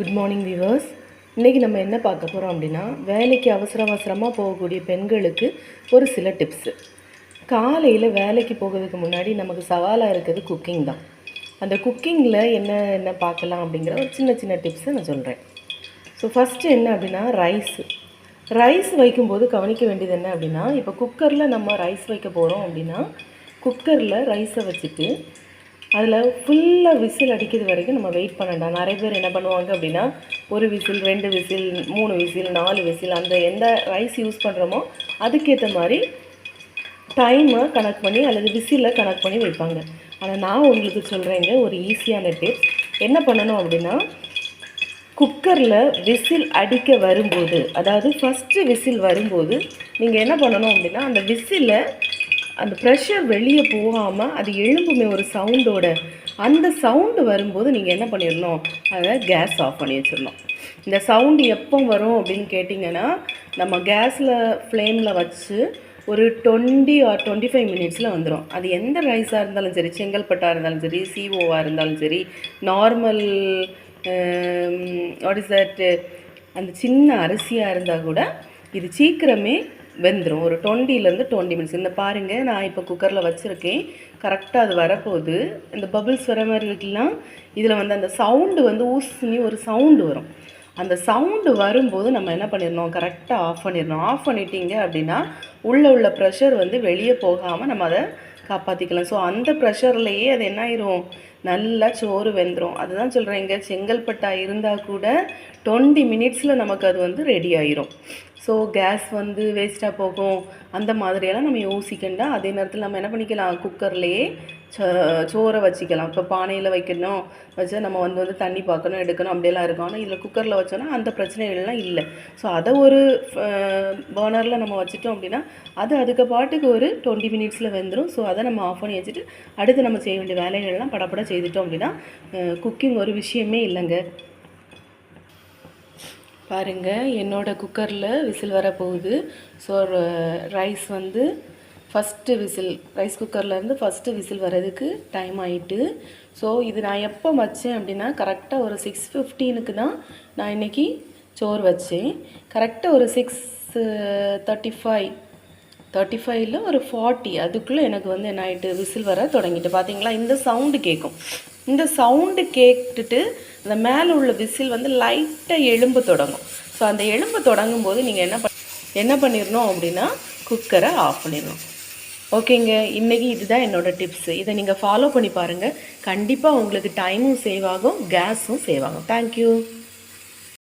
Good morning viewers. இன்றைக்கி நம்ம என்ன பார்க்க போகிறோம் அப்படின்னா, வேலைக்கு அவசரமாக போகக்கூடிய பெண்களுக்கு ஒரு சில டிப்ஸு. காலையில் வேலைக்கு போகிறதுக்கு முன்னாடி நமக்கு சவாலாக இருக்கிறது குக்கிங் தான். அந்த குக்கிங்கில் என்ன பார்க்கலாம் அப்படிங்கிற ஒரு சின்ன டிப்ஸை நான் சொல்கிறேன். ஸோ ஃபஸ்ட்டு என்ன அப்படின்னா, ரைஸ் வைக்கும்போது கவனிக்க வேண்டியது என்ன அப்படின்னா, இப்போ குக்கரில் நம்ம ரைஸ் வைக்க போகிறோம் அப்படின்னா, குக்கரில் ரைஸை வச்சுட்டு அதில் ஃபுல்லாக விசில் அடிக்கிறது வரைக்கும் நம்ம வெயிட் பண்ணண்டாம். நிறைய பேர் என்ன பண்ணுவாங்க அப்படின்னா, 1 விசில் 2 விசில் 3 விசில் 4 விசில் அந்த எந்த ரைஸ் யூஸ் பண்ணுறோமோ அதுக்கேற்ற மாதிரி டைமை கணக்கு பண்ணி அல்லது விசிலில் கணக்கு பண்ணி வைப்பாங்க. ஆனால் நான் உங்களுக்கு சொல்கிறேங்க ஒரு ஈஸியான டிப்ஸ். என்ன பண்ணணும் அப்படின்னா, குக்கரில் விசில் அடிக்க வரும்போது, அதாவது ஃபஸ்ட்டு விசில் வரும்போது நீங்கள் என்ன பண்ணணும் அப்படின்னா, அந்த விசிலை அந்த ப்ரெஷர் வெளியே போகாமல் அது எழும்புமே ஒரு சவுண்டோட, அந்த சவுண்டு வரும்போது நீங்கள் என்ன பண்ணிடணும், அதை கேஸ் ஆஃப் பண்ணி வச்சிடணும். இந்த சவுண்டு எப்போ வரும் அப்படின்னு கேட்டிங்கன்னா, நம்ம கேஸில் ஃப்ளேமில் வச்சு ஒரு 20 or 25 மினிட்ஸில் வந்துடும். அது எந்த ரைஸாக இருந்தாலும் சரி, செங்கல்பட்டாக இருந்தாலும் சரி, சிஓவாக இருந்தாலும் சரி, நார்மல் வாட் இஸ் தட் அந்த சின்ன அரிசியாக இருந்தால் கூட இது சீக்கிரமே வெந்துடும். ஒரு 20லேருந்து 20 மினிட்ஸ். இந்த பாருங்கள், நான் இப்போ குக்கரில் வச்சுருக்கேன். கரெக்டாக அது வரப்போகுது. இந்த பபிள்ஸ் வர மாதிரி இருக்கலாம். இதில் வந்து அந்த சவுண்டு வந்து ஊசுனி ஒரு சவுண்டு வரும். அந்த சவுண்டு வரும்போது நம்ம என்ன பண்ணிடணும், கரெக்டாக ஆஃப் பண்ணிடணும். ஆஃப் பண்ணிட்டீங்க அப்படின்னா உள்ள ப்ரெஷர் வந்து வெளியே போகாமல் நம்ம அதை காப்பாற்றிக்கலாம். ஸோ அந்த ப்ரெஷர்லேயே அது என்ன ஆயிரும், நல்லா சோறு வெந்துடும். அதுதான் சொல்கிறேங்க, செங்கல்பட்டாக இருந்தால் கூட 20 மினிட்ஸில் நமக்கு அது வந்து ரெடி ஆயிரும். ஸோ கேஸ் வந்து வேஸ்ட்டாக போகும் அந்த மாதிரியெல்லாம் நம்ம யோசிக்கண்டா. அதே நேரத்தில் நம்ம என்ன பண்ணிக்கலாம், குக்கர்லேயே சோறை வச்சிக்கலாம். இப்போ பானையில் வைக்கணும் வச்சா நம்ம வந்து தண்ணி பார்க்கணும் எடுக்கணும் அப்படியெல்லாம் இருக்கும். ஆனால் இதில் குக்கரில் வச்சோன்னா அந்த பிரச்சனைகள்லாம் இல்லை. ஸோ அதை ஒரு பர்னரில் நம்ம வச்சுட்டோம் அப்படின்னா அது அதுக்கு பாட்டுக்கு ஒரு 20 மினிட்ஸில் வெந்துடும். ஸோ அதை நம்ம ஆஃப் பண்ணி வச்சுட்டு அடுத்து நம்ம செய்ய வேண்டிய வேலைகள்லாம் படப்பட செய்துட்டோம் அப்படின்னா குக்கிங் ஒரு விஷயமே இல்லைங்க. பாருங்கள், என்னோடய குக்கரில் விசில் வர போகுது. ஸோ ரைஸ் வந்து ஃபஸ்ட்டு விசில், ரைஸ் குக்கர்லேருந்து ஃபஸ்ட்டு விசில் வர்றதுக்கு டைம் ஆகிட்டு. ஸோ இது நான் எப்போ வச்சேன் அப்படின்னா, கரெக்டாக ஒரு 6:15க்கு தான் நான் இன்றைக்கி சோறு வச்சேன். கரெக்டாக ஒரு 6:35 ஒரு 40 அதுக்குள்ளே எனக்கு வந்து என்ன ஆகிட்டு, விசில் வர தொடங்கிட்டு. பார்த்தீங்களா, இந்த சவுண்டு கேட்கும். இந்த சவுண்டு கேட்டுட்டு அந்த மேலே உள்ள விசில் வந்து லைட்டாக எலும்பு தொடங்கும். ஸோ அந்த எலும்பு தொடங்கும் போது நீங்கள் என்ன பண்ணிடணும் அப்படின்னா, குக்கரை ஆஃப் பண்ணிடணும். ஓகேங்க, இன்றைக்கி இதுதான் என்னோடய டிப்ஸு. இதை நீங்கள் ஃபாலோ பண்ணி பாருங்கள். கண்டிப்பாக உங்களுக்கு டைமும் சேவ் ஆகும், கேஸும் சேவ் ஆகும். தேங்க்யூ.